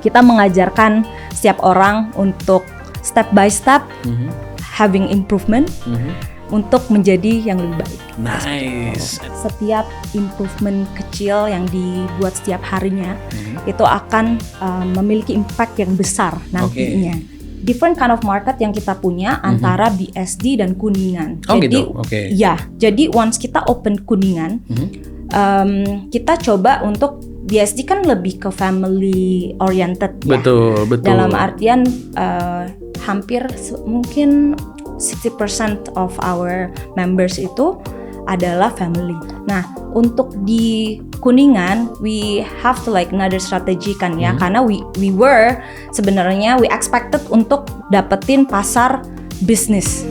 kita mengajarkan setiap orang untuk step by step having improvement untuk menjadi yang lebih baik. Nice. Setiap improvement kecil yang dibuat setiap harinya itu akan memiliki impact yang besar nantinya. Different kind of market yang kita punya antara BSD dan Kuningan. Oh, jadi, gitu. Oke. Ya, jadi once kita open Kuningan, kita coba untuk BSD kan lebih ke family oriented ya. Betul. Dalam artian hampir mungkin 60% of our members itu adalah family. Nah, untuk di Kuningan, we have to like another strategy kan ya, karena we expected untuk dapetin pasar bisnis.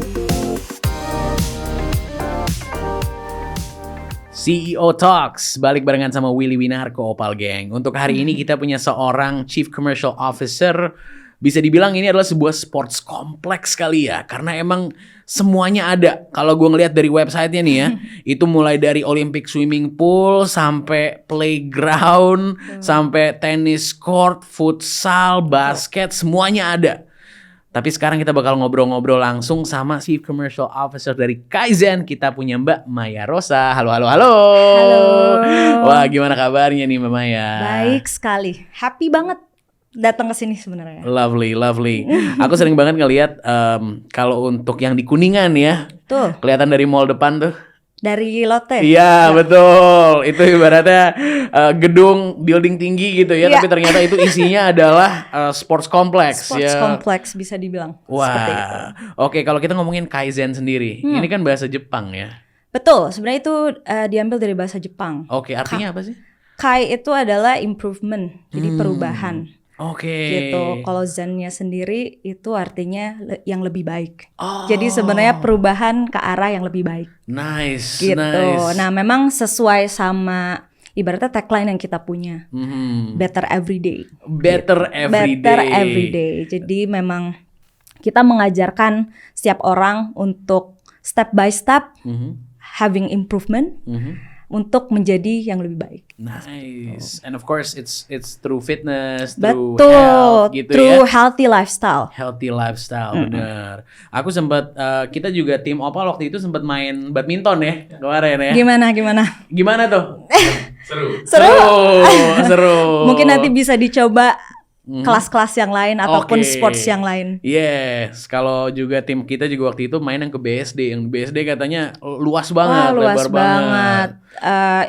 CEO Talks, balik barengan sama Willy Winarko Opal Gang. Untuk hari ini kita punya seorang Chief Commercial Officer. Bisa dibilang ini adalah sebuah sports kompleks kali ya, karena emang semuanya ada. Kalau gue ngeliat dari websitenya nih ya, itu mulai dari Olympic swimming pool sampai playground, sampai tennis court, futsal, basket, semuanya ada. Tapi sekarang kita bakal ngobrol-ngobrol langsung sama Chief Commercial Officer dari Kaizen. Kita punya Mbak Maya Rosa. Halo. Halo. Wah, gimana kabarnya nih Mbak Maya? Baik sekali, happy banget datang ke sini sebenarnya. Lovely. Aku sering banget ngelihat kalau untuk yang di Kuningan ya, Tuh, kelihatan dari mall depan tuh. dari Lotte. Iya, betul. Itu ibaratnya gedung building tinggi gitu ya, Iya. tapi ternyata itu isinya adalah sports complex Sports ya. kompleks bisa dibilang. Seperti itu. Wah, oke, kalau kita ngomongin Kaizen sendiri, ini kan bahasa Jepang ya. Betul, sebenarnya itu diambil dari bahasa Jepang. Oke, artinya apa sih? Kai itu adalah improvement, jadi perubahan. Oke. Gitu. Kalau Zen-nya sendiri itu artinya yang lebih baik. Oh. Jadi sebenarnya perubahan ke arah yang lebih baik. Nice, Gitu. nice. Nah, memang sesuai sama ibaratnya tagline yang kita punya. Better every day. Better every Better day. every day. Jadi memang kita mengajarkan setiap orang untuk step by step having improvement untuk menjadi yang lebih baik. Nice. And of course it's through fitness, through Betul, health gitu through ya. healthy lifestyle. Healthy lifestyle, bener. Aku sempat kita juga tim Opal waktu itu sempat main badminton ya kemarin ya. Gimana? Gimana tuh? Seru. Mungkin nanti bisa dicoba kelas-kelas yang lain ataupun Oke. sports yang lain. Yes, kalau juga tim kita juga waktu itu main yang ke BSD. Yang BSD katanya luas banget, Wah, luas lebar banget.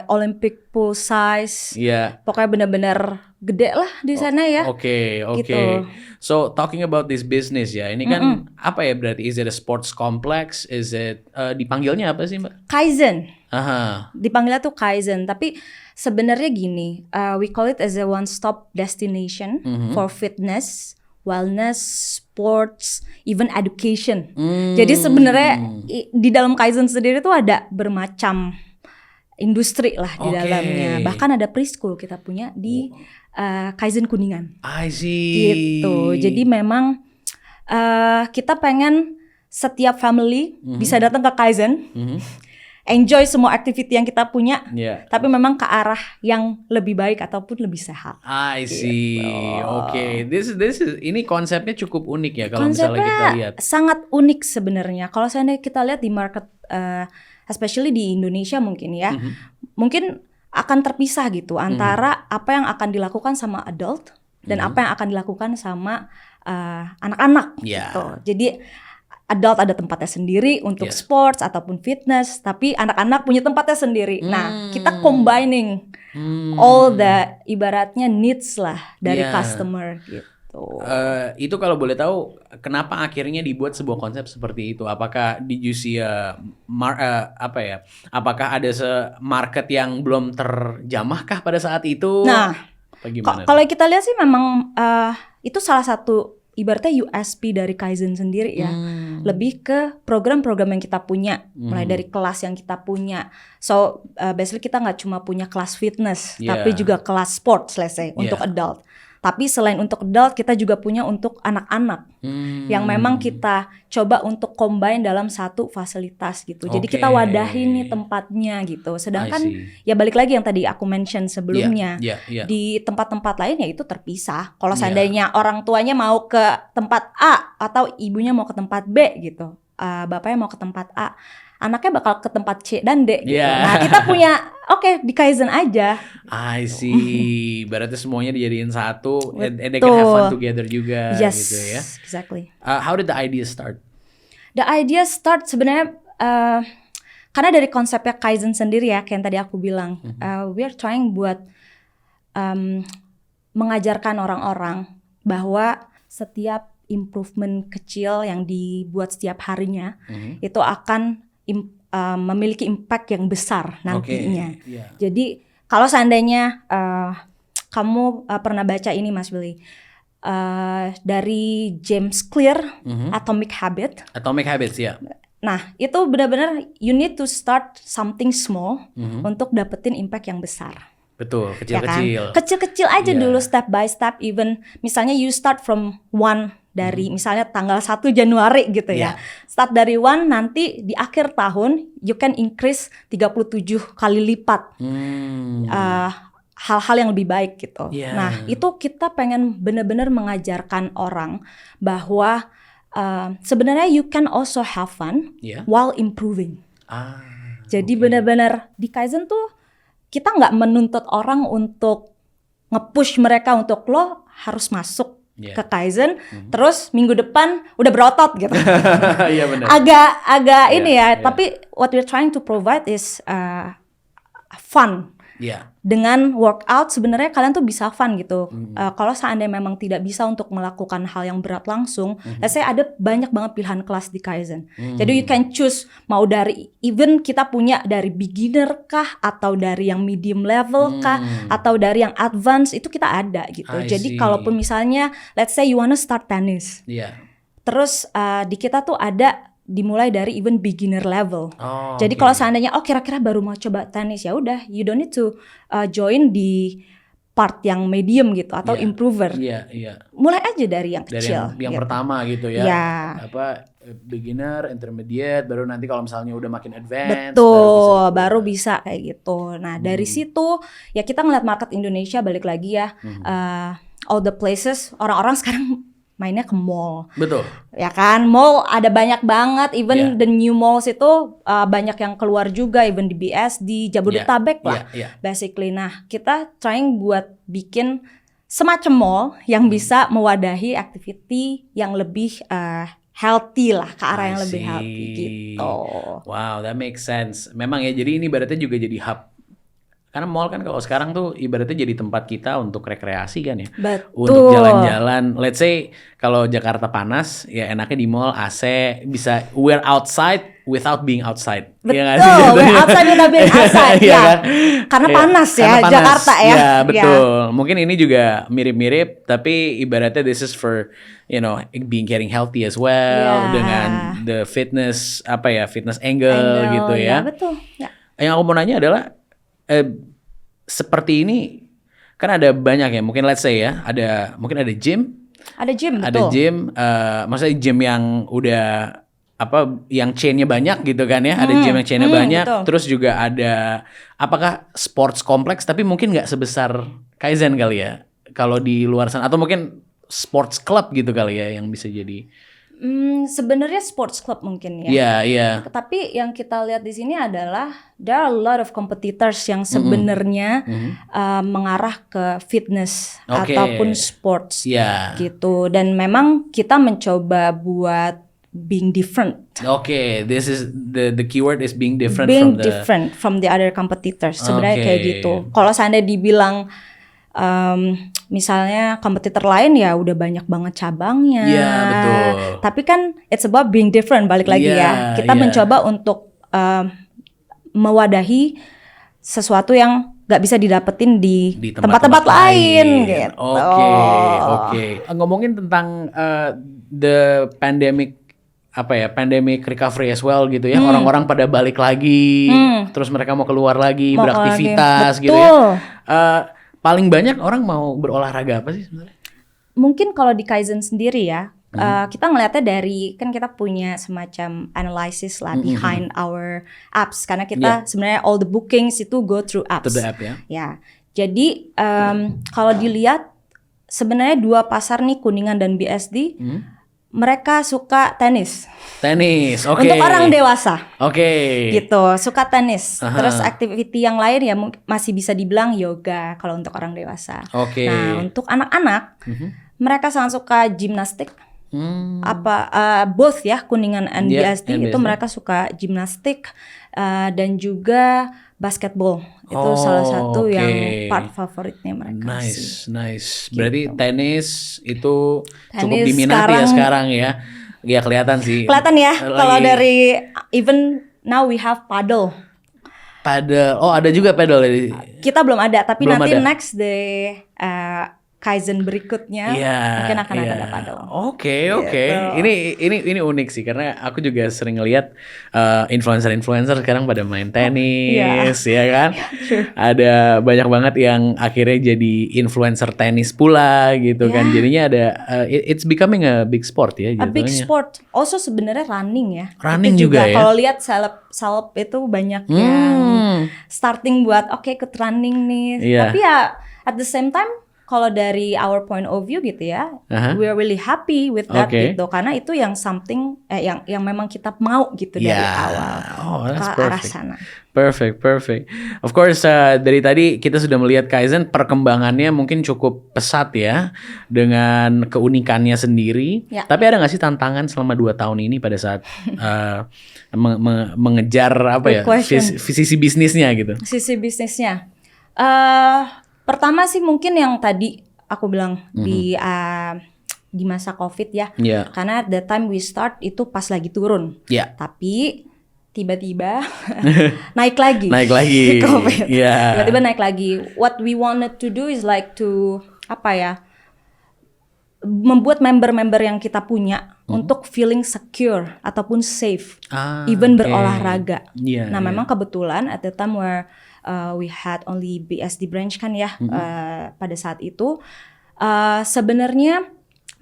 Olympic pool size. Iya. Pokoknya benar-benar gede lah di sana ya. Oke. Gitu. So talking about this business ya, ini kan apa ya berarti? Is it a sports complex? Is it dipanggilnya apa sih Mbak? Kaizen. Aha. Dipanggilnya tuh Kaizen, tapi sebenarnya gini, we call it as a one-stop destination for fitness, wellness, sports, even education. Jadi sebenarnya di dalam Kaizen sendiri tuh ada bermacam industri lah di dalamnya. Bahkan ada preschool kita punya di Kaizen Kuningan. I see. Gitu. Jadi memang kita pengen setiap family bisa datang ke Kaizen. Enjoy semua activity yang kita punya, tapi memang ke arah yang lebih baik ataupun lebih sehat. I see. Oke. This is ini konsepnya cukup unik ya kalau misalnya kita lihat. Sangat unik sebenarnya. Kalau seandainya kita lihat di market, especially di Indonesia mungkin ya, mungkin akan terpisah gitu antara apa yang akan dilakukan sama adult dan apa yang akan dilakukan sama anak-anak gitu. Jadi adult ada tempatnya sendiri untuk sports ataupun fitness, tapi anak-anak punya tempatnya sendiri. Nah, kita combining all the ibaratnya needs lah dari customer gitu. Itu kalau boleh tahu, kenapa akhirnya dibuat sebuah konsep seperti itu? Apakah di usia apakah ada market yang belum terjamahkah pada saat itu? Nah, gimana? Kalau kita lihat sih memang itu salah satu ibaratnya USP dari Kaizen sendiri ya. Lebih ke program-program yang kita punya, mulai dari kelas yang kita punya. So basically kita nggak cuma punya kelas fitness, tapi juga kelas sports let's say untuk adult. Tapi selain untuk adult, kita juga punya untuk anak-anak yang memang kita coba untuk combine dalam satu fasilitas gitu. Jadi kita wadahin nih tempatnya gitu. Sedangkan ya balik lagi yang tadi aku mention sebelumnya, di tempat-tempat lain ya itu terpisah. Kalau seandainya orang tuanya mau ke tempat A atau ibunya mau ke tempat B gitu, bapaknya mau ke tempat A, anaknya bakal ke tempat C dan D gitu. Nah kita punya di Kaizen aja. I see. Berarti semuanya dijadiin satu, and they can have fun together juga gitu ya. Exactly. How did the idea start? The idea start sebenarnya karena dari konsepnya Kaizen sendiri ya, kayak yang tadi aku bilang, we are trying buat mengajarkan orang-orang bahwa setiap improvement kecil yang dibuat setiap harinya itu akan memiliki impact yang besar nantinya. Jadi kalau seandainya kamu pernah baca ini Mas Billy, dari James Clear, Atomic Habits ya. Nah itu benar-benar you need to start something small untuk dapetin impact yang besar. Betul, kecil-kecil. Ya kan? Kecil-kecil aja dulu, step by step. Even misalnya you start from 1 dari misalnya tanggal 1 Januari gitu ya. Start dari 1, nanti di akhir tahun you can increase 37 kali lipat hal-hal yang lebih baik gitu. Nah itu kita pengen benar-benar mengajarkan orang bahwa sebenarnya you can also have fun while improving. Jadi benar-benar di Kaizen tuh kita nggak menuntut orang untuk nge-push mereka untuk lo harus masuk ke Kaizen, terus minggu depan udah berotot gitu. Agak ini ya. Tapi what we're trying to provide is fun. Dengan workout sebenarnya kalian tuh bisa fun gitu. Kalau seandainya memang tidak bisa untuk melakukan hal yang berat langsung, let's say ada banyak banget pilihan kelas di Kaizen. Jadi you can choose mau dari even kita punya dari beginner kah, atau dari yang medium level kah, atau dari yang advance, itu kita ada gitu. Jadi kalaupun misalnya let's say you wanna start tennis, terus di kita tuh ada dimulai dari even beginner level. Jadi kalau seandainya kira-kira baru mau coba tenis, ya udah you don't need to join di part yang medium gitu atau improver. Mulai aja dari yang kecil. Dari yang gitu. pertama gitu ya. Apa beginner, intermediate, baru nanti kalau misalnya udah makin advance. Betul, baru bisa kayak gitu. Nah dari situ ya kita ngeliat market Indonesia, balik lagi ya, all the places orang-orang sekarang mainnya ke mall. Betul. Ya kan, mall ada banyak banget, even the new malls itu banyak yang keluar juga, even di BS, di Jabodetabek lah. Basically, nah kita trying buat bikin semacam mall yang bisa mewadahi activity yang lebih healthy lah, ke arah yang lebih healthy gitu. Wow, that makes sense. Memang ya, jadi ini ibaratnya juga jadi hub. Karena mall kan kalau sekarang tuh ibaratnya jadi tempat kita untuk rekreasi kan ya. Betul. Untuk jalan-jalan. Let's say kalau Jakarta panas, ya enaknya di mall AC, bisa we're outside without being outside. Betul, ya we're outside without being outside. ya. Kan? Karena panas ya, panas. Jakarta ya. Ya betul. Mungkin ini juga mirip-mirip, tapi ibaratnya this is for being getting healthy as well, dengan the fitness fitness angle gitu ya. Betul. Yang aku mau nanya adalah seperti ini kan ada banyak ya, mungkin let's say ya, mungkin ada gym, betul. Maksudnya gym yang udah yang chainnya banyak gitu kan ya, ada gym yang chainnya banyak, betul. Terus juga ada apakah sports kompleks tapi mungkin nggak sebesar Kaizen kali ya kalau di luar sana, atau mungkin sports club gitu kali ya yang bisa jadi. Sebenarnya sports club mungkin ya. Tapi yang kita lihat di sini adalah there are a lot of competitors yang sebenarnya mengarah ke fitness ataupun sports gitu. Dan memang kita mencoba buat being different. This is the keyword is being different. From the other competitors. Sebenarnya kayak gitu. Kalau seandainya dibilang misalnya kompetitor lain ya udah banyak banget cabangnya. Betul. Tapi kan it's about being different, balik lagi ya. Kita mencoba untuk mewadahi sesuatu yang gak bisa didapetin di tempat-tempat lain gitu. Oke. Ngomongin tentang the pandemic pandemic recovery as well gitu ya. Orang-orang pada balik lagi, terus mereka mau keluar lagi, beraktivitas gitu ya. Paling banyak orang mau berolahraga apa sih sebenarnya? Mungkin kalau di Kaizen sendiri ya, kita ngelihatnya dari, kan kita punya semacam analysis lah behind our apps. Karena kita sebenarnya all the bookings itu go through apps. To the app ya. Ya, jadi kalau dilihat sebenarnya dua pasar nih, Kuningan dan BSD, mereka suka tenis. Tenis, oke. Untuk orang dewasa. Oke. Gitu, suka tenis. Terus activity yang lain ya masih bisa dibilang yoga kalau untuk orang dewasa. Oke. Nah, untuk anak-anak, mereka sangat suka gimnastik. Both ya, Kuningan and BSD itu mereka suka gimnastik dan juga basketball. Itu salah satu yang part favoritnya mereka sih. Nice. Berarti Gitu. tenis itu cukup diminati ya sekarang ya. Ya kelihatan sih. Kelihatan ya, kalau dari even now we have paddle. Paddle. Oh, ada juga paddle ya. Kita belum ada, tapi Belum nanti ada. next day Kaizen berikutnya mungkin akan ada paddle. Oke. Gitu. Ini unik sih karena aku juga sering ngeliat influencer sekarang pada main tenis, ya kan? Ada banyak banget yang akhirnya jadi influencer tenis pula gitu kan. Jadinya ada it's becoming a big sport ya. A big jatuhnya. sport. Also sebenarnya running ya. Running Itu juga ya? Kalau lihat seleb itu banyak yang starting buat ikut running nih. Iya. Tapi ya at the same time, kalau dari our point of view gitu ya, we are really happy with that gitu, karena itu yang something yang memang kita mau gitu dari awal that's ke arah perfect. sana. Perfect. Of course, dari tadi kita sudah melihat Kaizen perkembangannya mungkin cukup pesat ya dengan keunikannya sendiri. Ya. Tapi ada nggak sih tantangan selama 2 tahun ini pada saat mengejar apa ya sisi bisnisnya gitu? Sisi bisnisnya. Pertama sih mungkin yang tadi aku bilang di masa COVID ya. Yeah. Karena at that time we start itu pas lagi turun. Yeah. Tapi tiba-tiba naik lagi. Naik lagi. COVID. Yeah. Tiba-tiba naik lagi. What we wanted to do is like to membuat member-member yang kita punya untuk feeling secure ataupun safe, even berolahraga. Nah, memang kebetulan at the time where we had only BSD branch kan ya, pada saat itu sebenarnya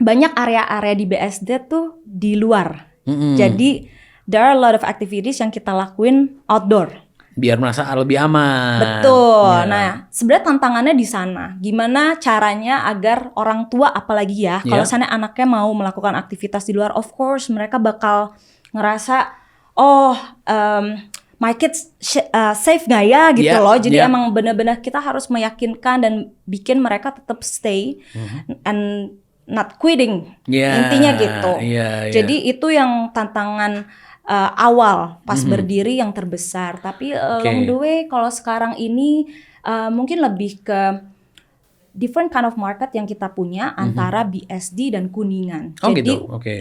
banyak area-area di BSD tuh di luar. Jadi there are a lot of activities yang kita lakuin outdoor. Biar merasa lebih aman. Betul. Nah, sebenarnya tantangannya di sana. Gimana caranya agar orang tua apalagi ya, kalau sana anaknya mau melakukan aktivitas di luar, of course mereka bakal ngerasa, my kids safe nggak ya gitu loh. Jadi emang benar-benar kita harus meyakinkan dan bikin mereka tetap stay and not quitting. Intinya gitu. Jadi itu yang tantangan awal pas berdiri yang terbesar. Tapi along the way kalau sekarang ini mungkin lebih ke different kind of market yang kita punya antara BSD dan Kuningan. Jadi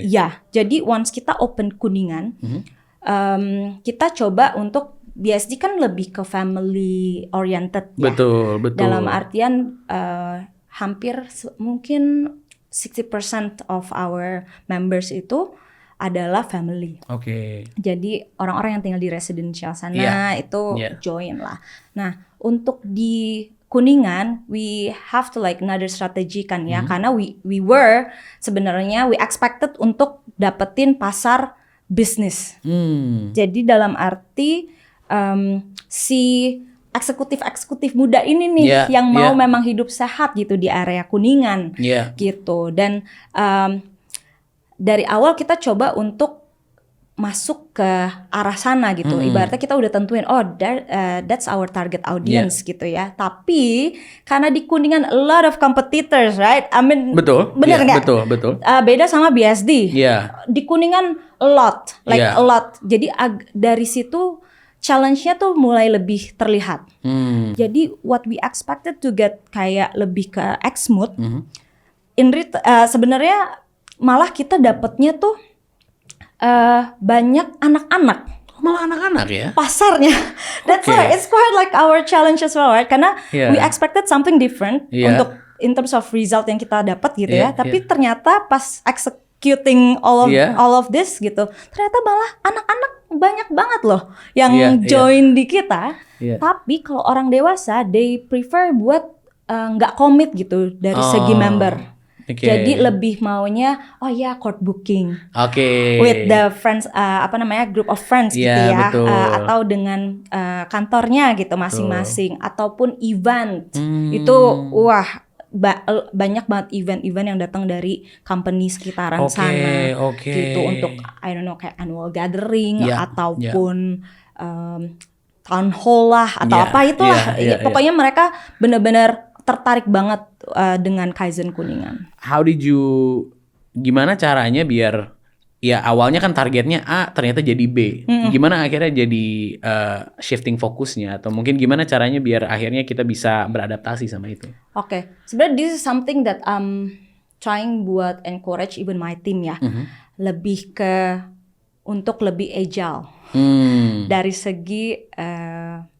ya, jadi once kita open Kuningan, kita coba untuk BSD kan lebih ke family oriented ya. Betul. Dalam artian hampir mungkin 60% of our members itu adalah family. Jadi orang-orang yang tinggal di residential sana itu join lah. Nah, untuk di Kuningan we have to like another strategy kan ya, karena we were sebenarnya we expected untuk dapetin pasar bisnis. Jadi dalam arti si eksekutif muda ini nih yang mau memang hidup sehat gitu di area Kuningan gitu. Dan dari awal kita coba untuk masuk ke arah sana gitu. Ibaratnya kita udah tentuin, that's our target audience gitu ya. Tapi karena di Kuningan a lot of competitors, right? I mean, bener nggak? Betul. Beda sama BSD. Di Kuningan a lot. Jadi dari situ challenge-nya tuh mulai lebih terlihat. Jadi what we expected to get kayak lebih ke Exmouth, sebenarnya malah kita dapetnya tuh banyak anak-anak. Malah anak-anak ya? Pasarnya. That's why it's quite like our challenge as well, right? Karena we expected something different untuk in terms of result yang kita dapat gitu ya. Tapi ternyata pas executing all of this gitu, ternyata malah anak-anak banyak banget loh yang join di kita. Tapi kalau orang dewasa, they prefer buat nggak komit gitu dari segi member. Okay. Jadi lebih maunya court booking. Oke. With the friends group of friends gitu ya. Betul. Atau dengan kantornya gitu masing-masing ataupun event. Itu banyak banget event-event yang datang dari company sekitaran sana. Gitu untuk I don't know kayak annual gathering ataupun town hall lah atau apa itulah. Pokoknya mereka benar-benar tertarik banget dengan Kaizen Kuningan. Gimana caranya biar ya awalnya kan targetnya A ternyata jadi B. Gimana akhirnya jadi shifting fokusnya atau mungkin gimana caranya biar akhirnya kita bisa beradaptasi sama itu? Oke. Sebenarnya this is something that I'm trying buat encourage even my team ya. Lebih ke untuk lebih agile. Dari segi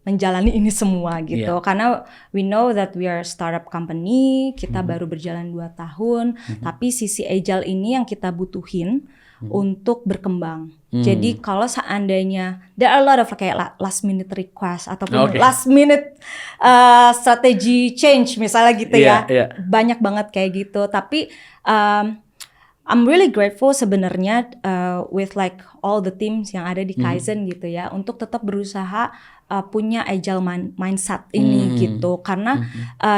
menjalani ini semua gitu. Karena we know that we are startup company, kita baru berjalan 2 tahun, tapi sisi agile ini yang kita butuhin untuk berkembang. Jadi kalau seandainya there are a lot of kayak last minute request ataupun last minute strategy change misalnya gitu ya. Banyak banget kayak gitu, tapi I'm really grateful sebenarnya with like all the teams yang ada di Kaizen gitu ya, untuk tetap berusaha punya agile mindset ini gitu, karena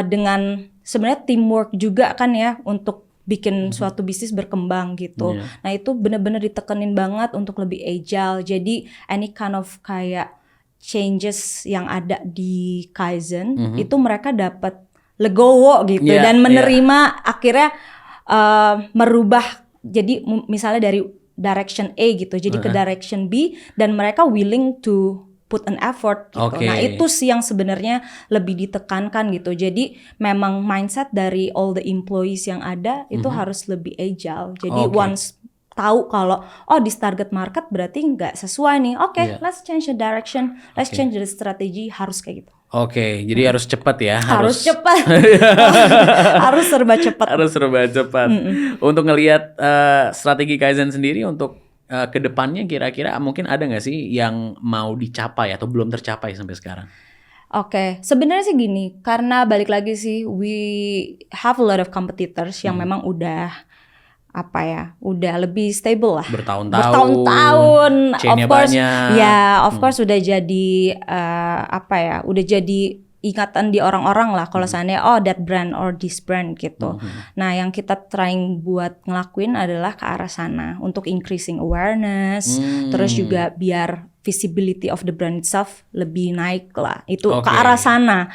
dengan sebenarnya teamwork juga kan ya untuk bikin suatu bisnis berkembang gitu. Nah itu benar-benar ditekenin banget untuk lebih agile. Jadi any kind of kayak changes yang ada di Kaizen itu mereka dapat legowo gitu dan menerima akhirnya merubah, jadi misalnya dari direction A gitu jadi ke direction B dan mereka willing to put an effort gitu. Nah itu sih yang sebenarnya lebih ditekankan gitu. Jadi memang mindset dari all the employees yang ada itu harus lebih agile. Jadi once tahu kalau this target market berarti nggak sesuai nih. Let's change the direction, let's change the strategy, harus kayak gitu. Jadi harus cepat ya. Harus cepat. Harus serba cepat. Harus serba cepat. Untuk ngelihat strategi Kaizen sendiri untuk kedepannya kira-kira mungkin ada nggak sih yang mau dicapai atau belum tercapai sampai sekarang? Sebenarnya sih gini, karena balik lagi sih we have a lot of competitors yang memang udah lebih stable lah. Bertahun-tahun. Of course, of course udah jadi udah jadi ingatan di orang-orang lah kalau seandainya that brand or this brand gitu. Nah yang kita trying buat ngelakuin adalah ke arah sana untuk increasing awareness, terus juga biar visibility of the brand itself lebih naik lah. Itu ke arah sana.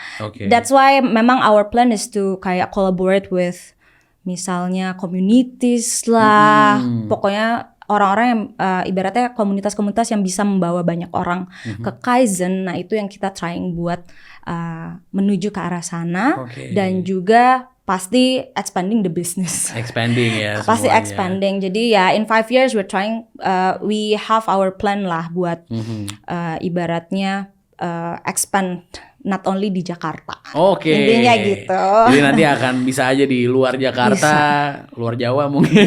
That's why memang our plan is to kayak collaborate with misalnya communities lah, pokoknya orang-orang yang ibaratnya komunitas-komunitas yang bisa membawa banyak orang ke Kaizen. Nah itu yang kita trying buat menuju ke arah sana dan juga pasti expanding the business. Expanding ya. Pasti expanding. Jadi ya in 5 years we're trying, we have our plan lah buat ibaratnya expand not only di Jakarta. Intinya gitu. Jadi nanti akan bisa aja di luar Jakarta, luar Jawa mungkin.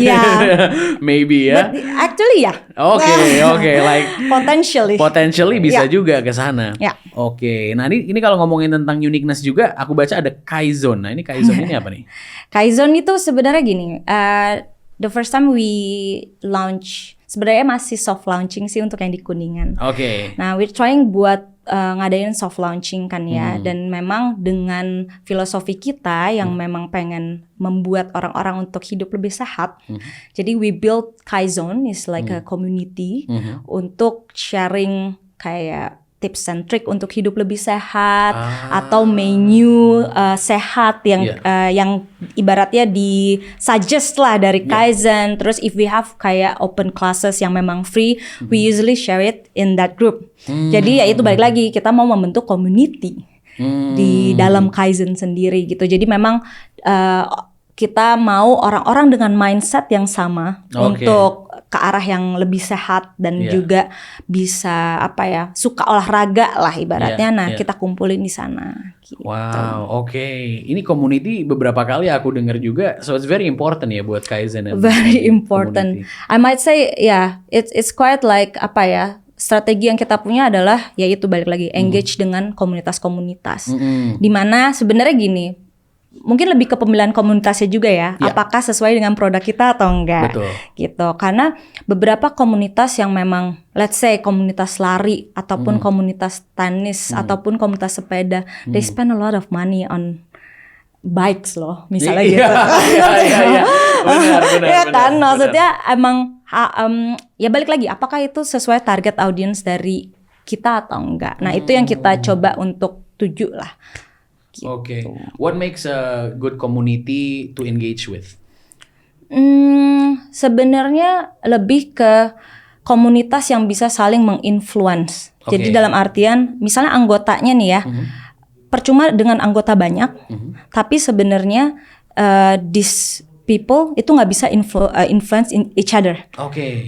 Maybe ya. But actually ya. Like potentially bisa juga ke sana. Nah ini kalau ngomongin tentang uniqueness juga, aku baca ada Kaizon. Nah ini Kaizon ini apa nih? Kaizon itu sebenarnya gini, the first time we launch, sebenarnya masih soft launching sih untuk yang di Kuningan. Nah we're trying buat ngadain soft launching kan ya, dan memang dengan filosofi kita yang memang pengen membuat orang-orang untuk hidup lebih sehat. Jadi we build Kaizon is like a community untuk sharing kayak tips and trick untuk hidup lebih sehat atau menu sehat yang ibaratnya di suggest lah dari Kaizen. Terus if we have kayak open classes yang memang free, we usually share it in that group. Jadi ya itu balik lagi, kita mau membentuk community di dalam Kaizen sendiri gitu. Jadi memang kita mau orang-orang dengan mindset yang sama untuk ke arah yang lebih sehat dan juga bisa suka olahraga lah ibaratnya. Kita kumpulin di sana. Gitu. Wow, ini community beberapa kali aku dengar juga, so it's very important ya buat Kaizen. Very important. Community. I might say it's quite like strategi yang kita punya adalah yaitu balik lagi engage dengan komunitas-komunitas. Dimana sebenarnya gini. mungkin lebih ke pemilihan komunitasnya juga ya. Ya. Apakah sesuai dengan produk kita atau enggak. Betul. Gitu. Karena beberapa komunitas yang memang let's say komunitas lari ataupun komunitas tenis ataupun komunitas sepeda, they spend a lot of money on bikes loh, misalnya gitu. Iya. Benar. Ya kan, maksudnya emang ya balik lagi, apakah itu sesuai target audience dari kita atau enggak? Nah itu yang kita coba untuk tuju lah. Gitu. Oke. What makes a good community to engage with? Sebenarnya lebih ke komunitas yang bisa saling menginfluence. Jadi dalam artian, misalnya anggotanya nih ya. Percuma dengan anggota banyak, tapi sebenarnya these people itu nggak bisa influence in each other,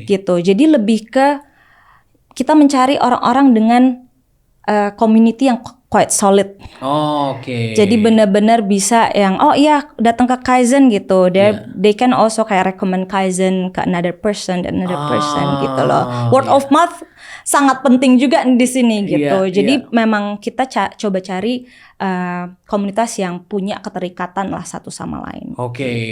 gitu. Jadi lebih ke kita mencari orang-orang dengan community yang quite solid. Jadi benar-benar bisa yang datang ke Kaizen gitu. They can also kayak recommend Kaizen ke another person gitu loh. Word of mouth sangat penting juga di sini gitu. Jadi memang kita coba cari komunitas yang punya keterikatan lah satu sama lain.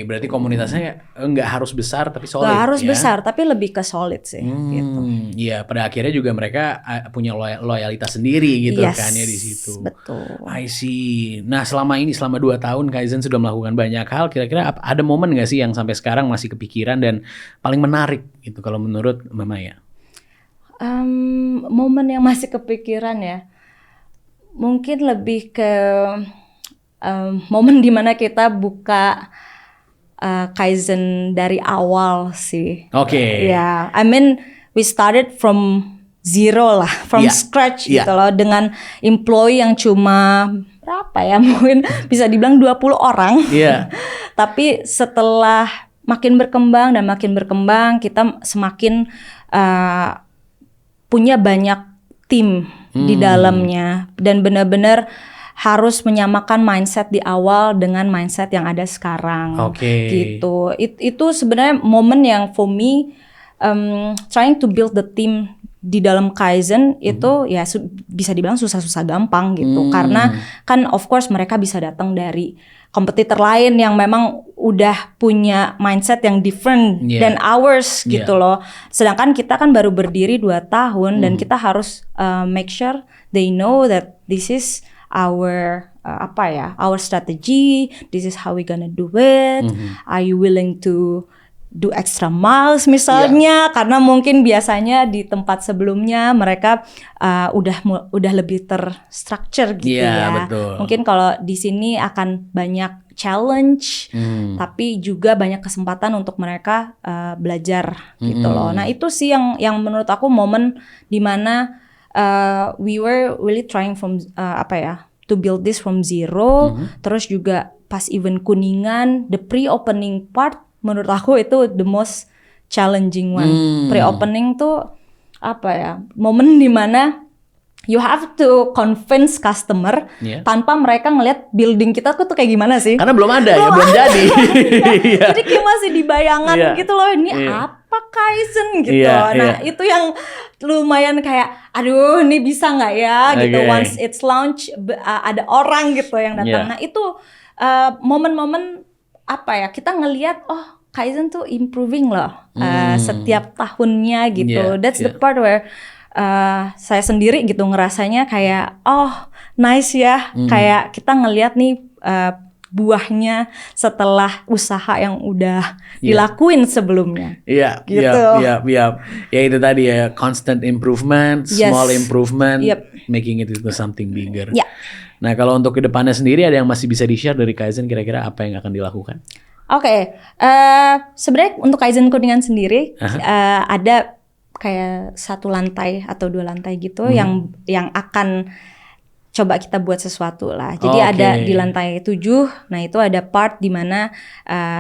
Berarti komunitasnya nggak harus besar tapi solid. Nggak harus besar tapi lebih ke solid sih. Gitu. Iya, pada akhirnya juga mereka punya loyalitas sendiri gitu kan ya di situ. Betul. I see. Nah selama 2 tahun Kaizen sudah melakukan banyak hal. Kira-kira ada momen nggak sih yang sampai sekarang masih kepikiran dan paling menarik gitu kalau menurut Mama ya? Momen yang masih kepikiran ya, mungkin lebih ke momen dimana kita buka Kaizen dari awal sih. Ya, I mean we started from zero lah, from scratch gitu loh, dengan employee yang cuma berapa ya, mungkin bisa dibilang 20 orang. Tapi setelah makin berkembang, kita semakin punya banyak tim di dalamnya dan benar-benar harus menyamakan mindset di awal dengan mindset yang ada sekarang. Gitu. Itu sebenarnya momen yang for me trying to build the team di dalam Kaizen itu ya bisa dibilang susah-susah gampang gitu. Karena kan of course mereka bisa datang dari kompetitor lain yang memang udah punya mindset yang different than ours gitu loh. Sedangkan kita kan baru berdiri 2 tahun dan kita harus make sure they know that this is our our strategy, this is how we gonna do it. Are you willing to do extra miles misalnya, karena mungkin biasanya di tempat sebelumnya mereka udah lebih terstruktur gitu ya. Betul. Mungkin kalau di sini akan banyak challenge, tapi juga banyak kesempatan untuk mereka belajar gitu loh. Nah itu sih yang menurut aku momen dimana we were really trying from to build this from zero. Terus juga pas event Kuningan, the pre-opening part menurut aku itu the most challenging one. Pre-opening tuh momen dimana you have to convince customer tanpa mereka ngelihat building kita tuh kayak gimana sih? Karena belum ada belum jadi. Jadi kayak masih di bayangan gitu loh, ini apa Kaizen gitu. Nah itu yang lumayan kayak, aduh ini bisa nggak ya gitu. Once it's launch ada orang gitu yang datang. Nah itu momen-momen kita ngelihat Kaizen tuh improving loh setiap tahunnya gitu. That's the part where saya sendiri gitu ngerasanya kayak nice ya, kayak kita ngelihat nih buahnya setelah usaha yang udah dilakuin sebelumnya. Gitu. Ya itu tadi ya, constant improvement, small improvement, making it into something bigger. Nah kalau untuk kedepannya sendiri ada yang masih bisa di-share dari Kaizen, kira-kira apa yang akan dilakukan? Sebenarnya untuk Kaizen Kuningan sendiri ada kayak 1 lantai atau 2 lantai gitu yang akan coba kita buat sesuatu lah. Jadi ada di lantai 7, nah itu ada part di mana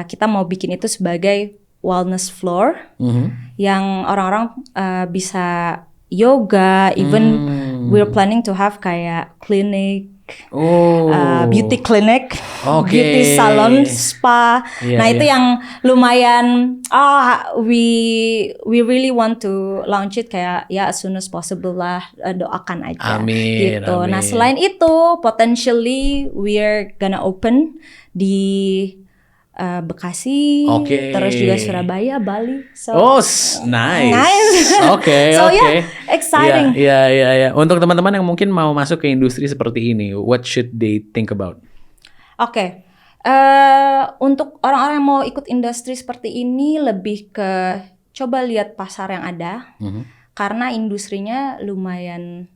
kita mau bikin itu sebagai wellness floor yang orang-orang bisa yoga, even we're planning to have kayak clinic, beauty clinic, beauty salon, spa. Nah itu yang lumayan we really want to launch it kayak as soon as possible lah, doakan aja. Amin. Nah selain itu potentially we're gonna open di Bekasi, Oke. terus juga Surabaya, Bali. So, Nice. Oke. So yeah, exciting. Iya. Untuk teman-teman yang mungkin mau masuk ke industri seperti ini, what should they think about? Oke. Untuk orang-orang yang mau ikut industri seperti ini, lebih ke coba lihat pasar yang ada, karena industrinya lumayan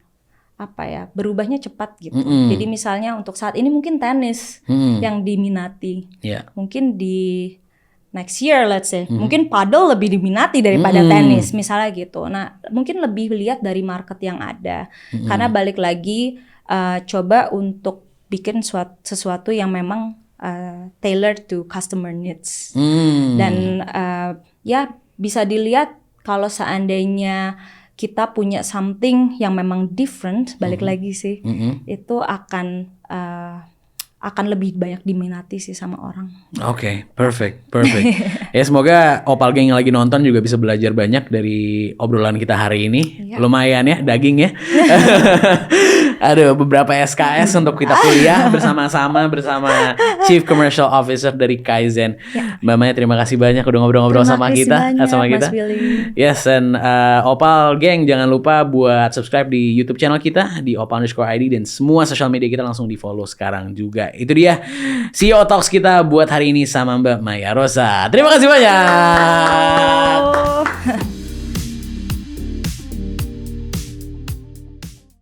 berubahnya cepat gitu. Jadi misalnya untuk saat ini mungkin tenis yang diminati, mungkin di next year let's say, mungkin padel lebih diminati daripada tenis misalnya gitu. Nah mungkin lebih lihat dari market yang ada, karena balik lagi coba untuk bikin sesuatu yang memang tailored to customer needs. Dan ya bisa dilihat kalau seandainya kita punya something yang memang different, balik lagi sih, itu akan lebih banyak diminati sih sama orang. Oke, perfect. Ya semoga Opal Gang yang lagi nonton juga bisa belajar banyak dari obrolan kita hari ini. Lumayan ya, daging ya. Ada beberapa SKS untuk kita kuliah bersama-sama bersama Chief Commercial Officer dari Kaizen. Mbak Maya, terima kasih banyak udah ngobrol-ngobrol sama kita. Mas Billy. Yes, and Opal Gang jangan lupa buat subscribe di YouTube channel kita di Opal_ID dan semua sosial media kita langsung di follow sekarang juga. Itu dia CEO Talks kita buat hari ini sama Mbak Maya Rosa. Terima kasih banyak.